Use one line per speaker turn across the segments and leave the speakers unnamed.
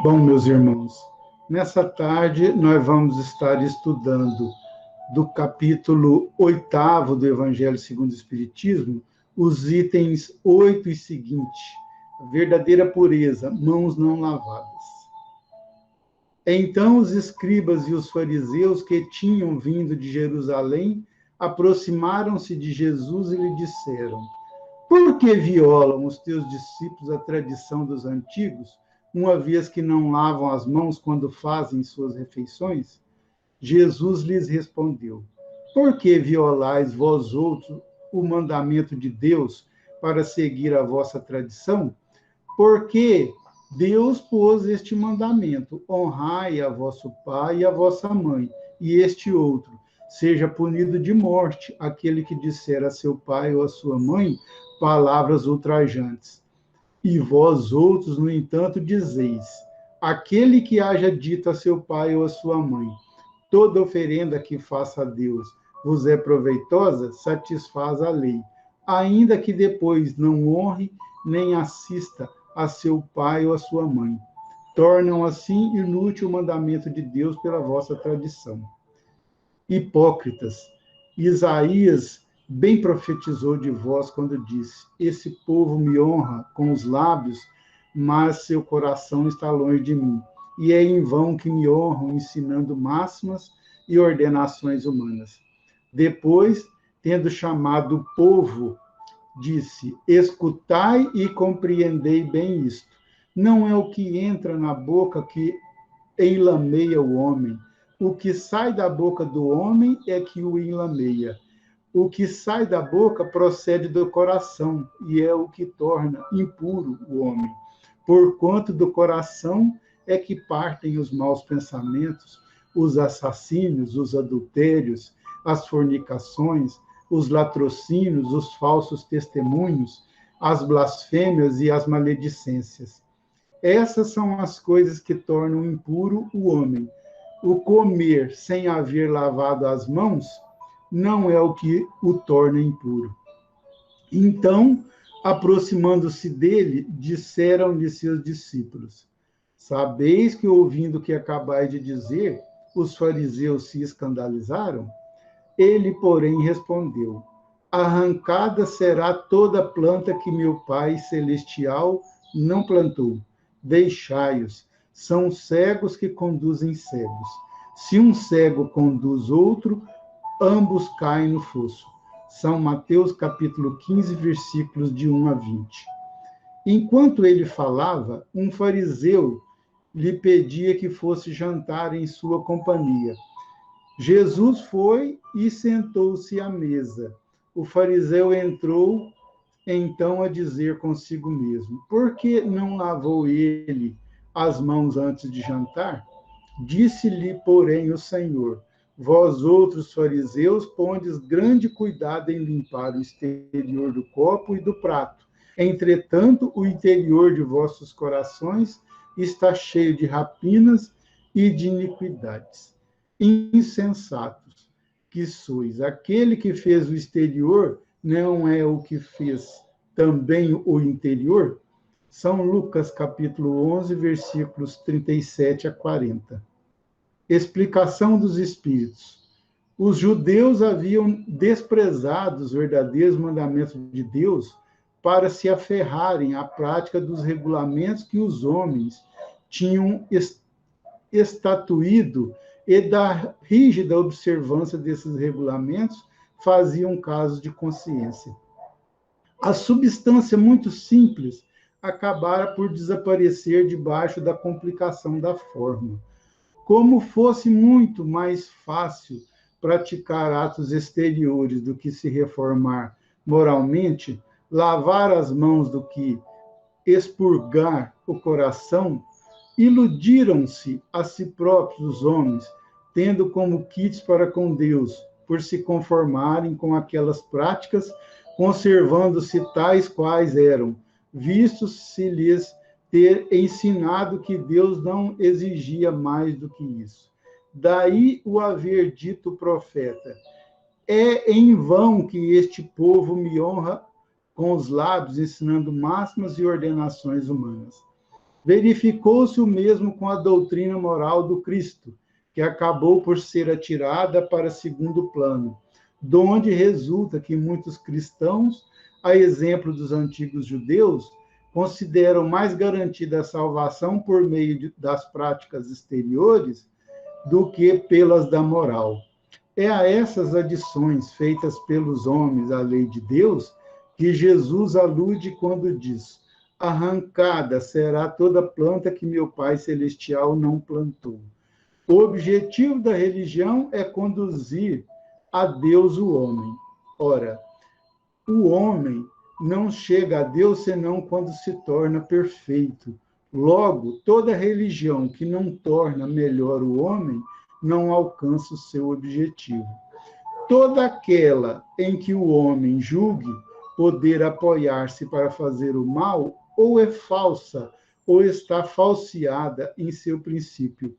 Bom, meus irmãos, nessa tarde nós vamos estar estudando do capítulo 8º do Evangelho segundo o Espiritismo, os itens 8 e seguinte, a verdadeira pureza, mãos não lavadas. Então os escribas e os fariseus que tinham vindo de Jerusalém aproximaram-se de Jesus e lhe disseram: por que violam os teus discípulos a tradição dos antigos, uma vez que não lavam as mãos quando fazem suas refeições? Jesus lhes respondeu: por que violais vós outros o mandamento de Deus para seguir a vossa tradição? Porque Deus pôs este mandamento: honrai a vosso pai e a vossa mãe, e este outro: seja punido de morte aquele que disser a seu pai ou a sua mãe palavras ultrajantes. E vós outros, no entanto, dizeis: aquele que haja dito a seu pai ou a sua mãe, toda oferenda que faça a Deus vos é proveitosa, satisfaz a lei, ainda que depois não honre nem assista a seu pai ou a sua mãe. Tornam assim inútil o mandamento de Deus pela vossa tradição. Hipócritas, Isaías bem profetizou de vós quando disse: esse povo me honra com os lábios, mas seu coração está longe de mim. E é em vão que me honram, ensinando máximas e ordenações humanas. Depois, tendo chamado o povo, disse: escutai e compreendei bem isto. Não é o que entra na boca que enlameia o homem. O que sai da boca do homem é que o enlameia. O que sai da boca procede do coração, e é o que torna impuro o homem. Porquanto do coração é que partem os maus pensamentos, os assassínios, os adultérios, as fornicações, os latrocínios, os falsos testemunhos, as blasfêmias e as maledicências. Essas são as coisas que tornam impuro o homem. O comer sem haver lavado as mãos não é o que o torna impuro. Então, aproximando-se dele, disseram-lhe seus discípulos: sabeis que, ouvindo o que acabais de dizer, os fariseus se escandalizaram? Ele, porém, respondeu: arrancada será toda planta que meu Pai Celestial não plantou. Deixai-os, são cegos que conduzem cegos. Se um cego conduz outro, ambos caem no fosso. São Mateus capítulo 15, versículos de 1 a 20. Enquanto ele falava, um fariseu lhe pedia que fosse jantar em sua companhia. Jesus foi e sentou-se à mesa. O fariseu entrou então a dizer consigo mesmo: por que não lavou ele as mãos antes de jantar? Disse-lhe, porém, o Senhor: vós outros fariseus pondes grande cuidado em limpar o exterior do copo e do prato. Entretanto, o interior de vossos corações está cheio de rapinas e de iniquidades. Insensatos que sois! Aquele que fez o exterior não é o que fez também o interior? São Lucas capítulo 11, versículos 37 a 40. Explicação dos Espíritos. Os judeus haviam desprezado os verdadeiros mandamentos de Deus para se aferrarem à prática dos regulamentos que os homens tinham estatuído, e da rígida observância desses regulamentos faziam caso de consciência. A substância muito simples acabara por desaparecer debaixo da complicação da forma. Como fosse muito mais fácil praticar atos exteriores do que se reformar moralmente, lavar as mãos do que expurgar o coração, iludiram-se a si próprios os homens, tendo como quites para com Deus, por se conformarem com aquelas práticas, conservando-se tais quais eram, visto-se lhes ter ensinado que Deus não exigia mais do que isso. Daí o haver dito o profeta: é em vão que este povo me honra com os lábios, ensinando máximas e ordenações humanas. Verificou-se o mesmo com a doutrina moral do Cristo, que acabou por ser atirada para segundo plano, donde resulta que muitos cristãos, a exemplo dos antigos judeus, consideram mais garantida a salvação por meio das práticas exteriores do que pelas da moral. É a essas adições feitas pelos homens à lei de Deus que Jesus alude quando diz: arrancada será toda planta que meu Pai Celestial não plantou. O objetivo da religião é conduzir a Deus o homem. Ora, o homem não chega a Deus senão quando se torna perfeito. Logo, toda religião que não torna melhor o homem não alcança o seu objetivo. Toda aquela em que o homem julgue poder apoiar-se para fazer o mal, ou é falsa, ou está falseada em seu princípio.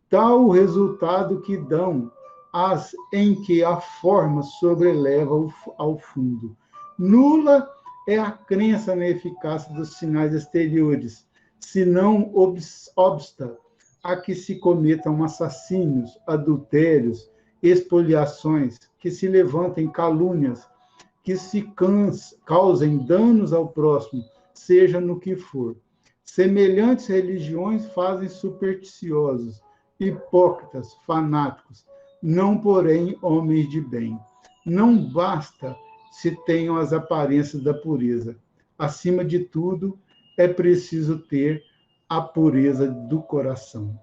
Tal o resultado que dão as em que a forma sobreleva ao fundo. Nula é a crença na eficácia dos sinais exteriores, se não obsta a que se cometam assassínios, adultérios, expoliações, que se levantem calúnias, que se causem danos ao próximo, seja no que for. Semelhantes religiões fazem supersticiosos, hipócritas, fanáticos, não porém homens de bem. Não basta se tenham as aparências da pureza. Acima de tudo, é preciso ter a pureza do coração.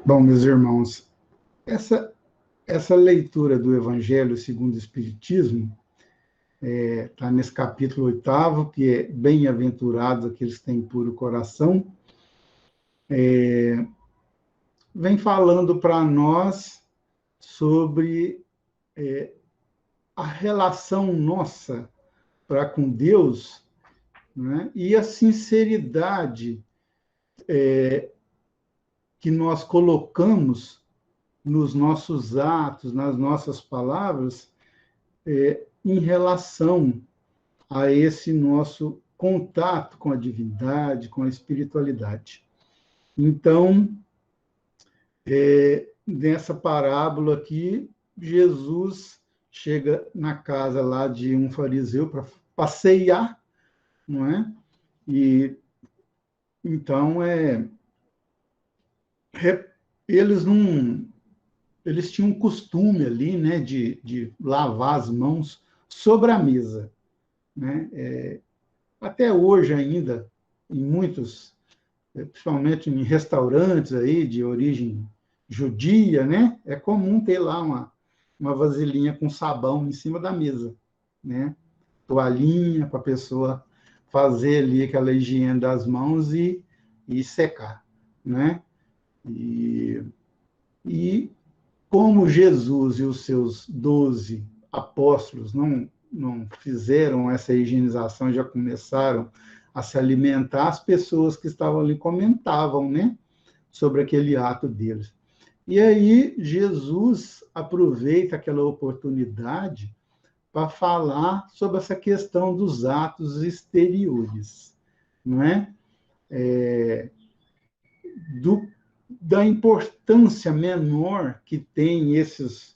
Bom, meus irmãos, essa leitura do Evangelho segundo o Espiritismo está nesse capítulo 8º, que é bem-aventurados aqueles que têm puro coração, vem falando para nós sobre a relação nossa para com Deus, né? E a sinceridade que nós colocamos nos nossos atos, nas nossas palavras, em relação a esse nosso contato com a divindade, com a espiritualidade. Então, nessa parábola aqui, Jesus chega na casa lá de um fariseu para passear, não é? E então eles tinham um costume ali, né, de lavar as mãos sobre a mesa, né? Até hoje ainda, em muitos, principalmente em restaurantes aí de origem judia, né, é comum ter lá uma vasilhinha com sabão em cima da mesa, né? Toalhinha para a pessoa fazer ali aquela higiene das mãos e secar, né? E como Jesus e os seus 12 apóstolos não fizeram essa higienização, já começaram a se alimentar, as pessoas que estavam ali comentavam, né, sobre aquele ato deles. E aí Jesus aproveita aquela oportunidade para falar sobre essa questão dos atos exteriores, não é? Da importância menor que tem esses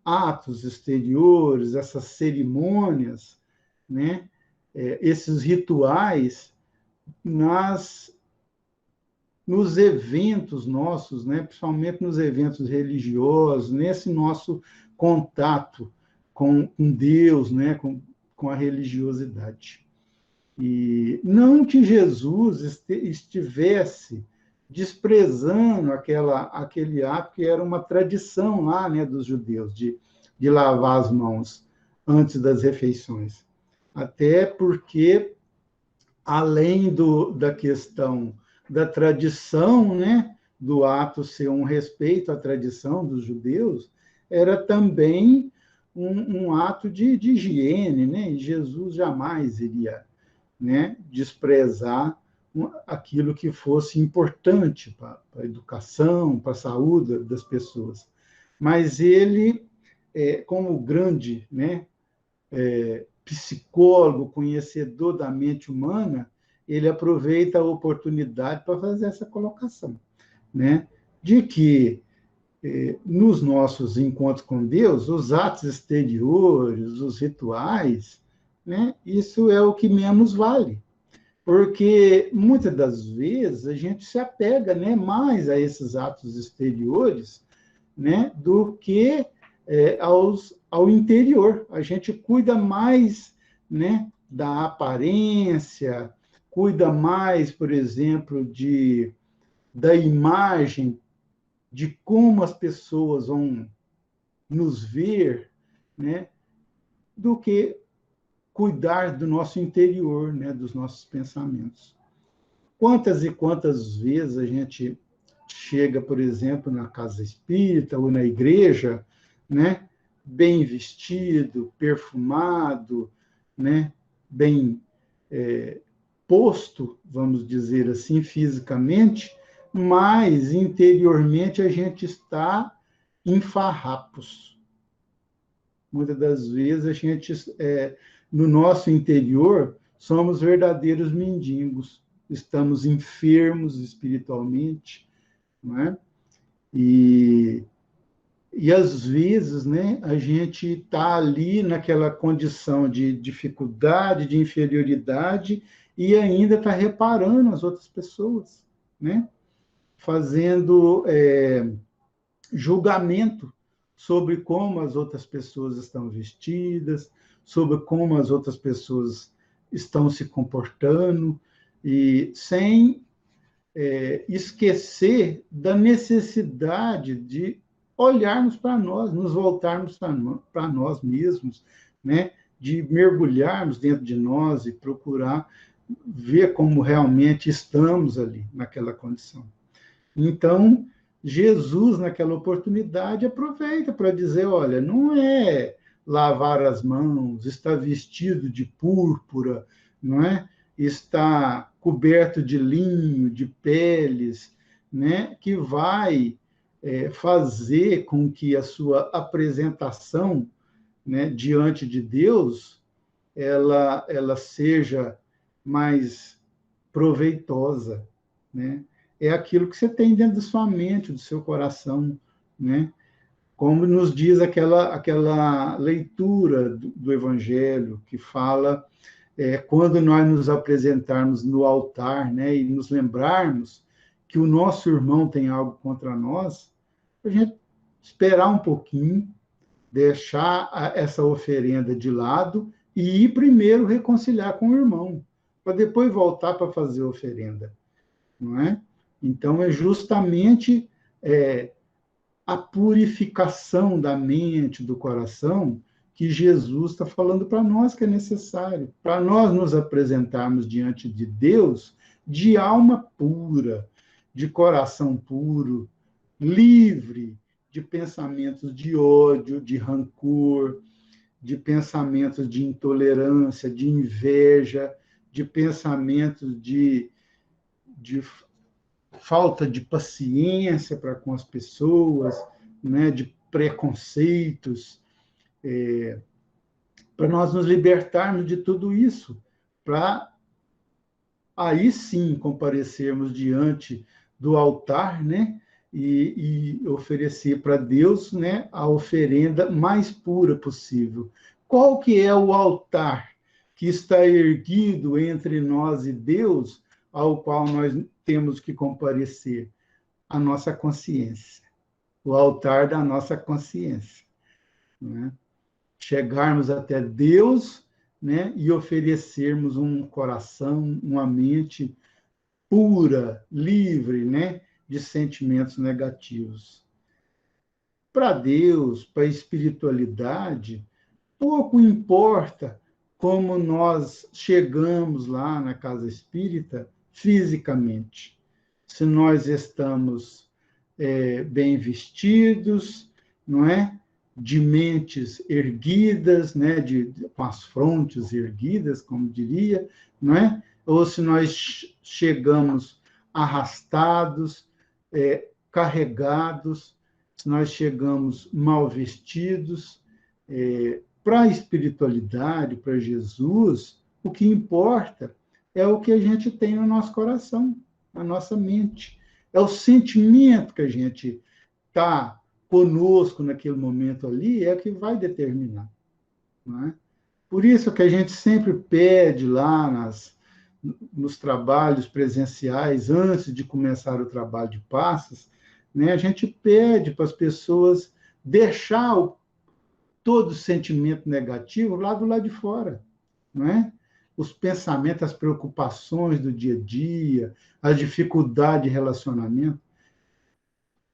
atos exteriores, essas cerimônias, né? Esses rituais nos eventos nossos, né? Principalmente nos eventos religiosos, nesse nosso contato com Deus, né? Com a religiosidade. E não que Jesus estivesse desprezando aquele ato que era uma tradição lá, né, dos judeus, de lavar as mãos antes das refeições. Até porque, além da questão da tradição, né, do ato ser um respeito à tradição dos judeus, era também um ato de higiene, né? E Jesus jamais iria, né, desprezar aquilo que fosse importante para a educação, para a saúde das pessoas. Mas ele, como grande, né, psicólogo, conhecedor da mente humana, ele aproveita a oportunidade para fazer essa colocação, né? De que nos nossos encontros com Deus, os atos exteriores, os rituais, né? Isso é o que menos vale. Porque muitas das vezes a gente se apega, né, mais a esses atos exteriores, né, do que ao interior. A gente cuida mais, né, da aparência, cuida mais, por exemplo, da imagem, de como as pessoas vão nos ver, né, do que cuidar do nosso interior, né, dos nossos pensamentos. Quantas e quantas vezes a gente chega, por exemplo, na casa espírita ou na igreja, né, bem vestido, perfumado, né, bem posto, vamos dizer assim, fisicamente, mas interiormente a gente está em farrapos. Muitas das vezes a gente, no nosso interior, somos verdadeiros mendigos, estamos enfermos espiritualmente, não é? E às vezes, né, a gente está ali naquela condição de dificuldade, de inferioridade, e ainda está reparando as outras pessoas, né? Fazendo julgamento sobre como as outras pessoas estão vestidas, sobre como as outras pessoas estão se comportando, e sem esquecer da necessidade de olharmos para nós, nos voltarmos para nós mesmos, né? De mergulharmos dentro de nós e procurar ver como realmente estamos ali, naquela condição. Então, Jesus, naquela oportunidade, aproveita para dizer, olha, não é lavar as mãos, está vestido de púrpura, não é? Está coberto de linho, de peles, né? Que vai fazer com que a sua apresentação, né, diante de Deus, ela seja mais proveitosa, né? É aquilo que você tem dentro da sua mente, do seu coração, né? Como nos diz aquela leitura do Evangelho, que fala, quando nós nos apresentarmos no altar, né, e nos lembrarmos que o nosso irmão tem algo contra nós, a gente esperar um pouquinho, deixar essa oferenda de lado e ir primeiro reconciliar com o irmão, para depois voltar para fazer a oferenda, não é? Então, é justamente a purificação da mente, do coração, que Jesus está falando para nós que é necessário, para nós nos apresentarmos diante de Deus de alma pura, de coração puro, livre de pensamentos de ódio, de rancor, de pensamentos de intolerância, de inveja, de pensamentos de falta de paciência para com as pessoas, né, de preconceitos, para nós nos libertarmos de tudo isso, para aí sim comparecermos diante do altar, né, e oferecer para Deus, né, a oferenda mais pura possível. Qual que é o altar que está erguido entre nós e Deus, ao qual nós temos que comparecer? A nossa consciência, o altar da nossa consciência, né? Chegarmos até Deus, né, e oferecermos um coração, uma mente pura, livre, né, de sentimentos negativos. Para Deus, para a espiritualidade, pouco importa como nós chegamos lá na casa espírita fisicamente. Se nós estamos bem vestidos, não é? De mentes erguidas, né? Com as frontes erguidas, como diria, não é? Ou se nós chegamos arrastados, carregados, se nós chegamos mal vestidos, para a espiritualidade, para Jesus, o que importa é o que a gente tem no nosso coração, na nossa mente. É o sentimento que a gente está conosco naquele momento ali, é o que vai determinar. Não é? Por isso que a gente sempre pede lá nos trabalhos presenciais, antes de começar o trabalho de passes, né, a gente pede para as pessoas deixar todo sentimento negativo lá do lado de fora, não é? Os pensamentos, as preocupações do dia a dia, as dificuldades de relacionamento,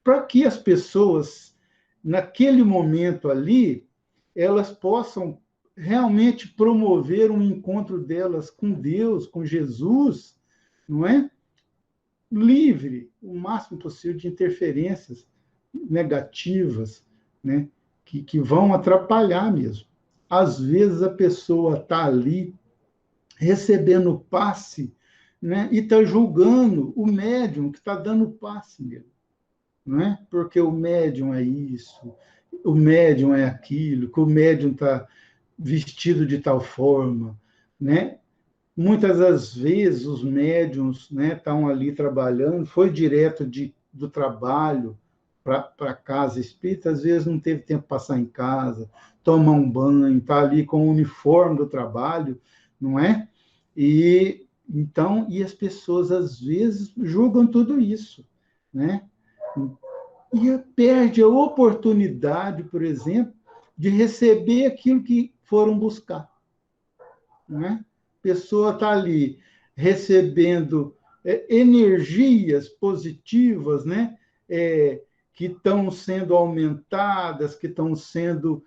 para que as pessoas, naquele momento ali, elas possam realmente promover um encontro delas com Deus, com Jesus, não é? Livre, o máximo possível de interferências negativas, né? Que vão atrapalhar mesmo. Às vezes a pessoa está ali recebendo passe, né? E está julgando o médium que está dando passe nele, não é? Porque o médium é isso, o médium é aquilo, que o médium está vestido de tal forma, né? Muitas das vezes os médiums, né, estão ali trabalhando, foi direto do trabalho para a casa espírita, às vezes não teve tempo de passar em casa, tomar um banho, está ali com o uniforme do trabalho, não é? E então, e as pessoas às vezes julgam tudo isso, né? E perde a oportunidade, por exemplo, de receber aquilo que foram buscar, né? A pessoa está ali recebendo energias positivas, né? Que estão sendo aumentadas, que estão sendo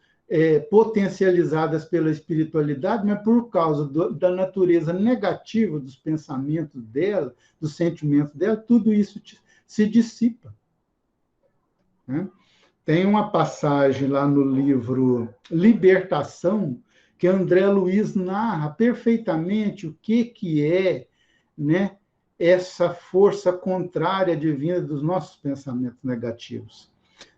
potencializadas pela espiritualidade, mas por causa da natureza negativa dos pensamentos dela, dos sentimentos dela, tudo isso se dissipa, né? Tem uma passagem lá no livro Libertação, que André Luiz narra perfeitamente o que é, né, essa força contrária divina dos nossos pensamentos negativos.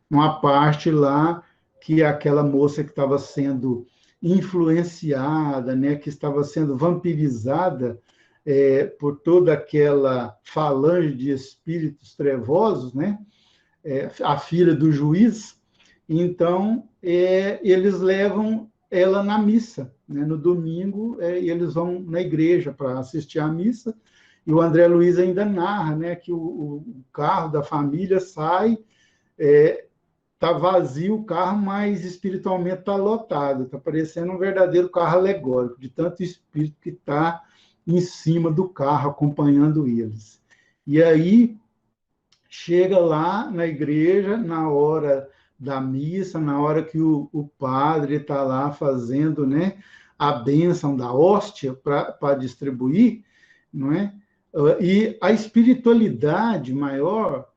Uma parte lá que é aquela moça que estava sendo influenciada, né, que estava sendo vampirizada por toda aquela falange de espíritos trevosos, né, a filha do juiz. Então, eles levam ela na missa, né? No domingo, eles vão na igreja para assistir à missa, e o André Luiz ainda narra, né, que o carro da família sai, está vazio o carro, mas espiritualmente está lotado, está parecendo um verdadeiro carro alegórico, de tanto espírito que está em cima do carro, acompanhando eles. E aí, chega lá na igreja, na hora da missa, na hora que o padre está lá fazendo, né, a bênção da hóstia para distribuir, não é? E a espiritualidade maior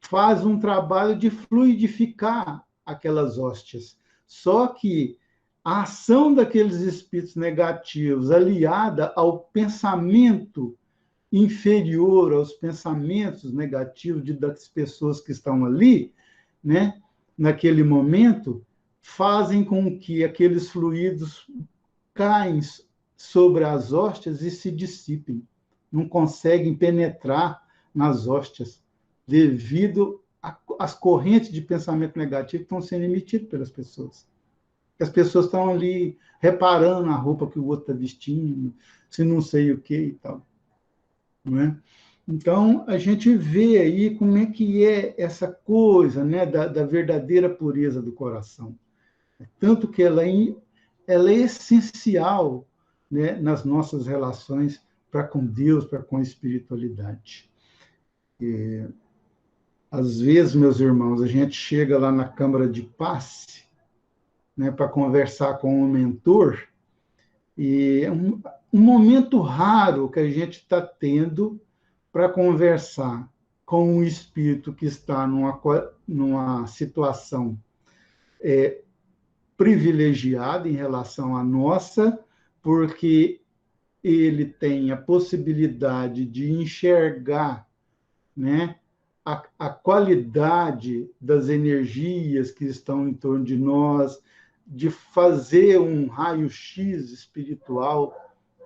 faz um trabalho de fluidificar aquelas hóstias. Só que a ação daqueles espíritos negativos, aliada ao pensamento inferior aos pensamentos negativos das pessoas que estão ali, né, naquele momento, fazem com que aqueles fluidos caem sobre as hóstias e se dissipem. Não conseguem penetrar nas hóstias, devido às correntes de pensamento negativo que estão sendo emitidas pelas pessoas. As pessoas estão ali reparando a roupa que o outro está vestindo, se não sei o que e tal. Não é? Então, a gente vê aí como é que é essa coisa, né, da verdadeira pureza do coração. Tanto que ela é essencial, né, nas nossas relações para com Deus, para com a espiritualidade. Às vezes, meus irmãos, a gente chega lá na Câmara de Passe, né, para conversar com o mentor, e é um momento raro que a gente está tendo para conversar com um espírito que está numa situação privilegiada em relação à nossa, porque ele tem a possibilidade de enxergar, né, a qualidade das energias que estão em torno de nós, de fazer um raio-x espiritual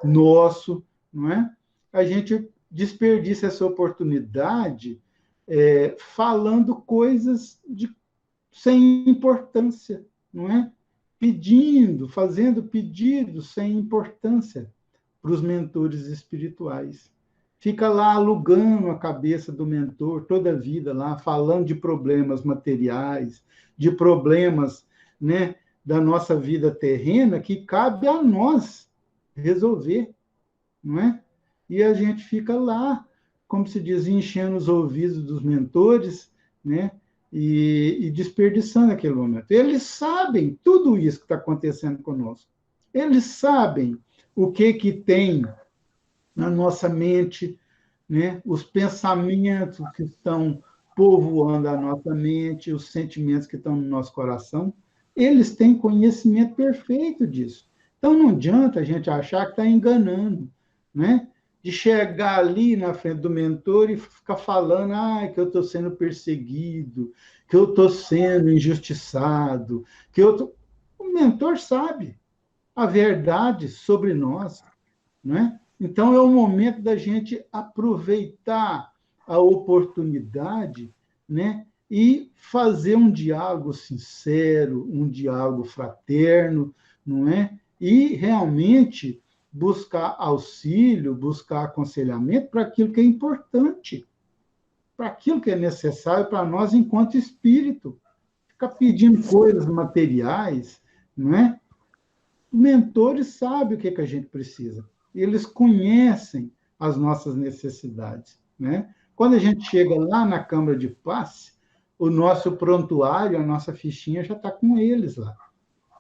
nosso, não é? A gente desperdiça essa oportunidade falando coisas sem importância, não é? Fazendo pedidos sem importância para os mentores espirituais. Fica lá alugando a cabeça do mentor toda a vida lá, falando de problemas materiais, de problemas, né, da nossa vida terrena que cabe a nós resolver, não é? E a gente fica lá, como se diz, enchendo os ouvidos dos mentores, né? E desperdiçando aquele momento. Eles sabem tudo isso que está acontecendo conosco. Eles sabem o que tem na nossa mente, né? Os pensamentos que estão povoando a nossa mente, os sentimentos que estão no nosso coração. Eles têm conhecimento perfeito disso. Então, não adianta a gente achar que está enganando, né? De chegar ali na frente do mentor e ficar falando que eu estou sendo perseguido, que eu estou sendo injustiçado, que eu tô... O mentor sabe a verdade sobre nós, né? Então, é o momento da gente aproveitar a oportunidade, né? E fazer um diálogo sincero, um diálogo fraterno, não é? E realmente buscar auxílio, buscar aconselhamento para aquilo que é importante, para aquilo que é necessário para nós enquanto espírito. Ficar pedindo coisas materiais, não é? Mentores sabem o que a gente precisa. Eles conhecem as nossas necessidades, né? Quando a gente chega lá na Câmara de Passe, o nosso prontuário, a nossa fichinha já está com eles lá.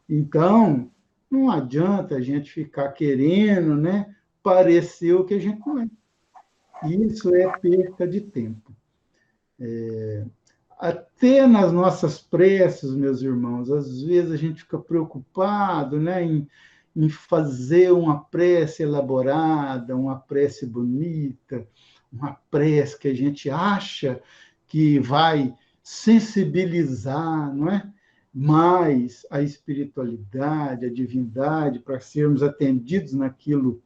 Então, não adianta a gente ficar querendo, né, parecer o que a gente não é. Isso é perca de tempo. Até nas nossas preces, meus irmãos, às vezes a gente fica preocupado, né, em fazer uma prece elaborada, uma prece bonita, uma prece que a gente acha que vai sensibilizar, não é? Mais a espiritualidade, a divindade, para sermos atendidos naquilo,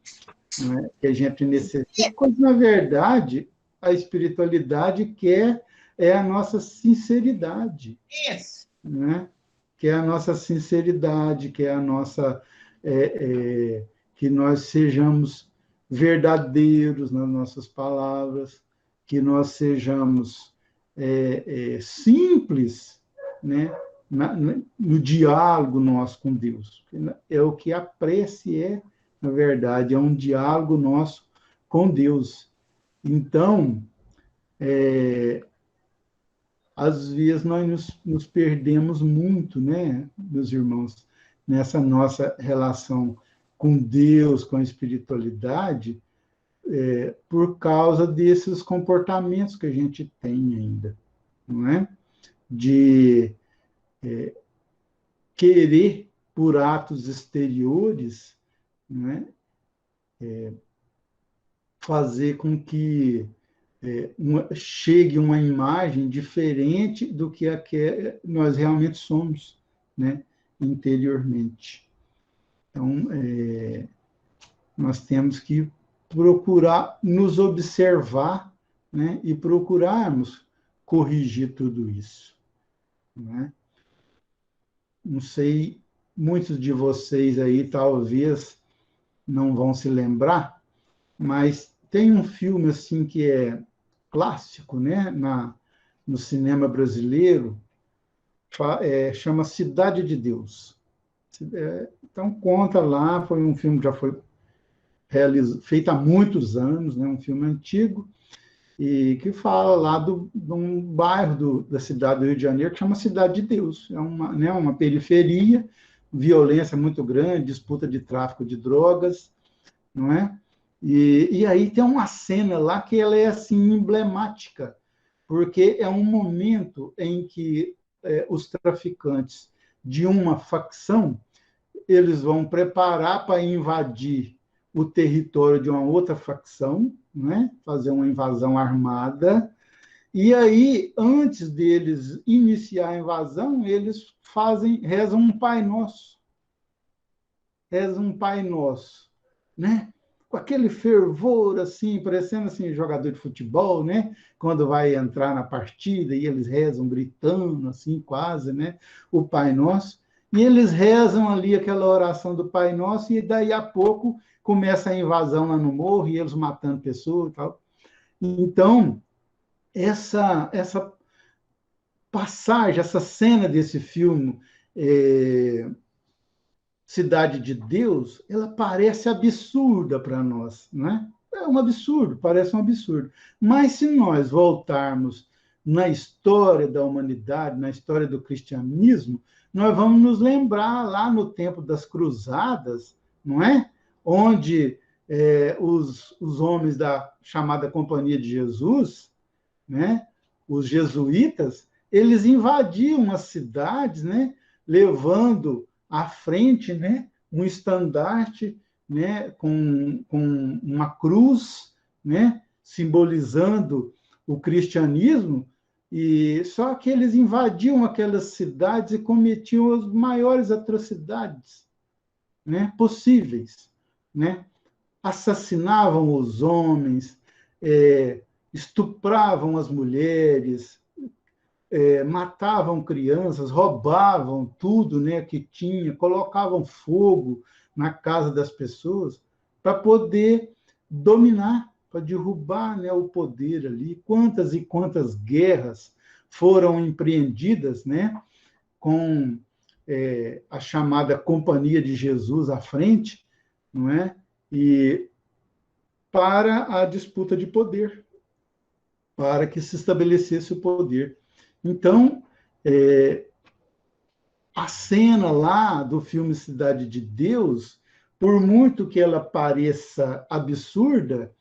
né, que a gente necessita, quando, na verdade, a espiritualidade quer a nossa sinceridade.
Isso.
Né? Que é a nossa sinceridade, que é a nossa... que nós sejamos verdadeiros nas nossas palavras, que nós sejamos simples, né? No diálogo nosso com Deus. É o que a prece na verdade, é um diálogo nosso com Deus. Então, às vezes nós nos perdemos muito, né, meus irmãos, nessa nossa relação com Deus, com a espiritualidade, por causa desses comportamentos que a gente tem ainda, não é? De querer, por atos exteriores, não é? Fazer com que chegue uma imagem diferente do que nós realmente somos, né, interiormente. Então, nós temos que procurar nos observar, né, e procurarmos corrigir tudo isso, né? Não sei, muitos de vocês aí talvez não vão se lembrar, mas tem um filme assim que é clássico, né, no cinema brasileiro, chama Cidade de Deus. Então, conta lá, foi um filme que já foi feito há muitos anos, né, um filme antigo, e que fala lá de um bairro da cidade do Rio de Janeiro que chama Cidade de Deus. É uma periferia, violência muito grande, disputa de tráfico de drogas, não é? E aí tem uma cena lá que ela é assim emblemática, porque é um momento em que os traficantes de uma facção eles vão preparar para invadir o território de uma outra facção, né? Fazer uma invasão armada, E aí, antes deles iniciar a invasão, eles rezam um Pai Nosso. Rezam um Pai Nosso, né? Com aquele fervor, assim, parecendo assim, jogador de futebol, né? Quando vai entrar na partida e eles rezam gritando, assim, quase, né? O Pai Nosso. E eles rezam ali aquela oração do Pai Nosso e daí a pouco começa a invasão lá no morro e eles matando pessoas e tal. Então, essa passagem, essa cena desse filme, é, Cidade de Deus, ela parece absurda para nós, não é? É um absurdo, parece um absurdo. Mas se nós voltarmos na história da humanidade, na história do cristianismo, nós vamos nos lembrar lá no tempo das cruzadas, não é? Onde os homens da chamada Companhia de Jesus, né? Os jesuítas, eles invadiam as cidades, né? Levando à frente, né? Um estandarte, né? Com uma cruz, né? Simbolizando o cristianismo, e só que eles invadiam aquelas cidades e cometiam as maiores atrocidades, né? Possíveis, né? Assassinavam os homens, estupravam as mulheres, matavam crianças, roubavam tudo, né, que tinha, colocavam fogo na casa das pessoas para poder dominar, para derrubar, né, o poder ali. Quantas e quantas guerras foram empreendidas, né, com a chamada Companhia de Jesus à frente, não é? E para a disputa de poder, para que se estabelecesse o poder. Então, a cena lá do filme Cidade de Deus, por muito que ela pareça absurda,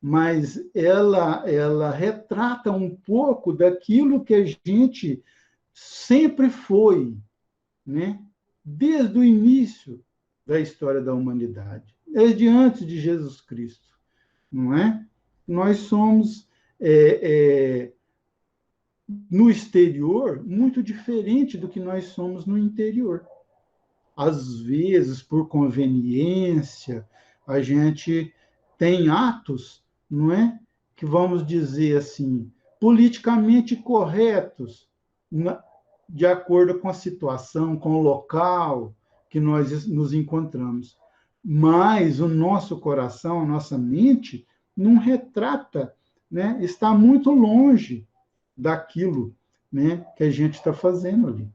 mas ela retrata um pouco daquilo que a gente sempre foi, né? Desde o início da história da humanidade, desde antes de Jesus Cristo, não é? Nós somos no exterior muito diferente do que nós somos no interior. Às vezes, por conveniência, a gente tem atos, não é? Que vamos dizer assim, politicamente corretos, de acordo com a situação, com o local que nós nos encontramos. Mas o nosso coração, a nossa mente, não retrata, né? Está muito longe daquilo, né, que a gente está fazendo ali.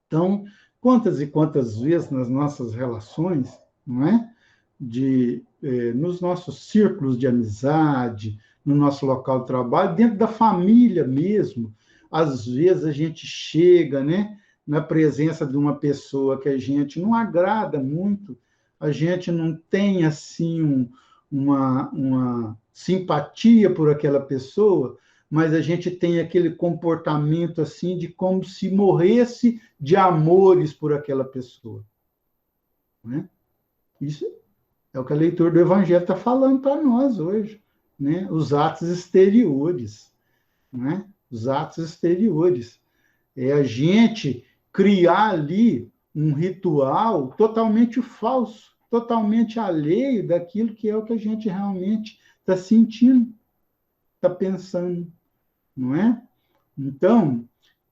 Então, quantas e quantas vezes nas nossas relações, não é? Nos nossos círculos de amizade, no nosso local de trabalho, dentro da família mesmo, às vezes a gente chega, né, na presença de uma pessoa que a gente não agrada muito, a gente não tem assim uma simpatia por aquela pessoa, mas a gente tem aquele comportamento assim de como se morresse de amores por aquela pessoa, né? Isso é o que a leitura do Evangelho está falando para nós hoje, né? Os atos exteriores, né? Os atos exteriores. É a gente criar ali um ritual totalmente falso, totalmente alheio daquilo que é o que a gente realmente está sentindo, está pensando, não é? Então,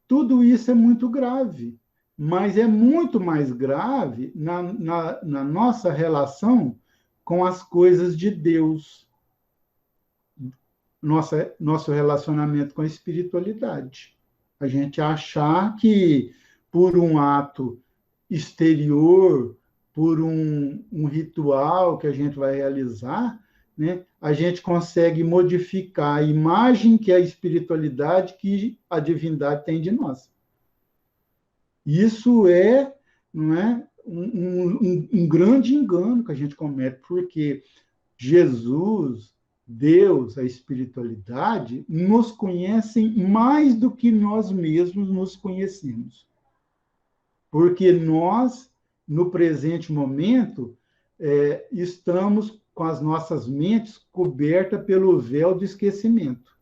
tudo isso é muito grave, mas é muito mais grave na nossa relação com as coisas de Deus, nosso relacionamento com a espiritualidade. A gente achar que por um ato exterior, por um ritual que a gente vai realizar, né, a gente consegue modificar a imagem que a espiritualidade, que a divindade tem de nós. Isso não é um grande engano que a gente comete, porque Jesus, Deus, a espiritualidade, nos conhecem mais do que nós mesmos nos conhecemos. Porque nós, no presente momento, estamos com as nossas mentes cobertas pelo véu do esquecimento.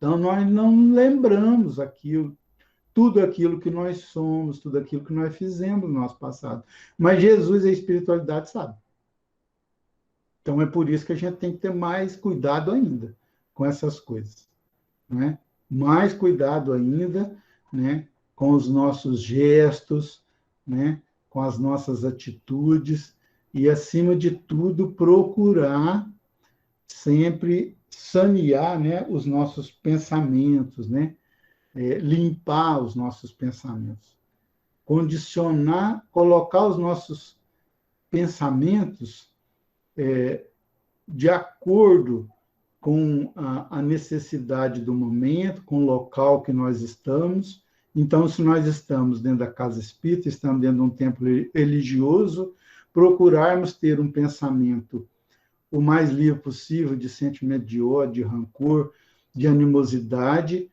Então, nós não lembramos tudo aquilo que nós somos, tudo aquilo que nós fizemos no nosso passado. Mas Jesus e a espiritualidade sabem. Então, é por isso que a gente tem que ter mais cuidado ainda com essas coisas, né? Mais cuidado ainda, né, com os nossos gestos, né, com as nossas atitudes e, acima de tudo, procurar sempre sanear, né, os nossos pensamentos, né, limpar os nossos pensamentos, condicionar, colocar os nossos pensamentos de acordo com a necessidade do momento, com o local que nós estamos. Então, se nós estamos dentro da casa espírita, estamos dentro de um templo religioso, procurarmos ter um pensamento o mais livre possível de sentimento de ódio, de rancor, de animosidade,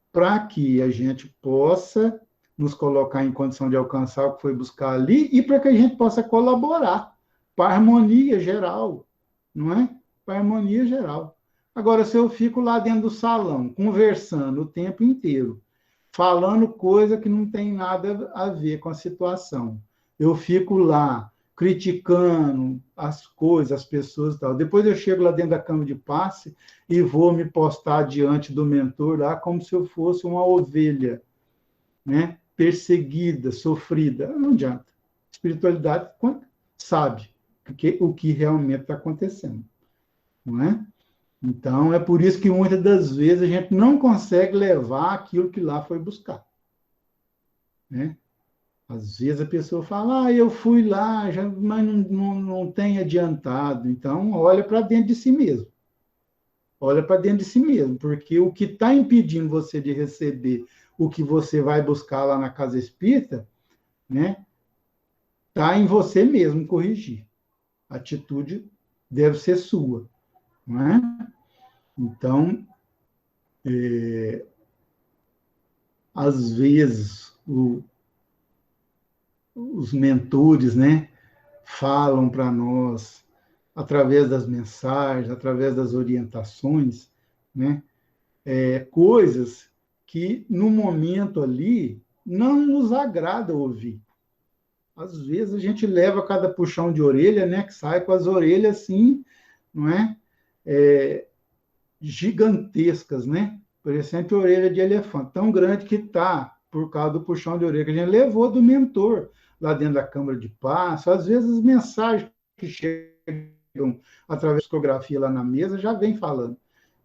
para que a gente possa nos colocar em condição de alcançar o que foi buscar ali e para que a gente possa colaborar para a harmonia geral, não é? Para a harmonia geral. Agora, se eu fico lá dentro do salão, conversando o tempo inteiro, falando coisa que não tem nada a ver com a situação, eu fico lá criticando as coisas, as pessoas e tal. Depois eu chego lá dentro da cama de passe e vou me postar diante do mentor lá como se eu fosse uma ovelha, né? Perseguida, sofrida. Não adianta. A espiritualidade sabe o que realmente está acontecendo, não é? Então, é por isso que muitas das vezes a gente não consegue levar aquilo que lá foi buscar, né? Às vezes a pessoa fala, eu fui lá, já, mas não tem adiantado. Então, olha para dentro de si mesmo. Olha para dentro de si mesmo, porque o que está impedindo você de receber o que você vai buscar lá na casa espírita, né, está em você mesmo corrigir. A atitude deve ser sua, não é? Então, às vezes, os mentores, né, falam para nós através das mensagens, através das orientações, né, coisas que no momento ali não nos agrada ouvir. Às vezes a gente leva cada puxão de orelha, né, que sai com as orelhas assim, não é? Gigantescas, né? Parecendo orelha de elefante, tão grande que está por causa do puxão de orelha que a gente levou do mentor lá dentro da Câmara de Passo. Às vezes as mensagens que chegam através da psicografia lá na mesa já vem falando,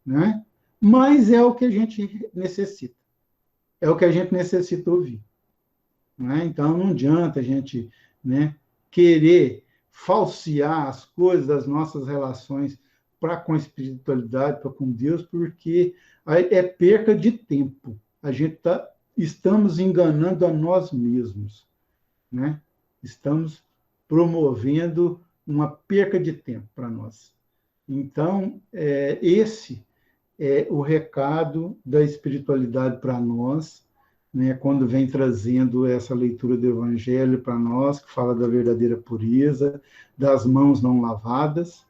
né? Mas é o que a gente necessita. É o que a gente necessita ouvir. Né? Então, não adianta a gente, né, querer falsear as coisas das nossas relações para com a espiritualidade, para com Deus, porque é perca de tempo. Estamos enganando a nós mesmos, né? Estamos promovendo uma perca de tempo para nós. Então, esse é o recado da espiritualidade para nós, né, quando vem trazendo essa leitura do Evangelho para nós, que fala da verdadeira pureza, das mãos não lavadas,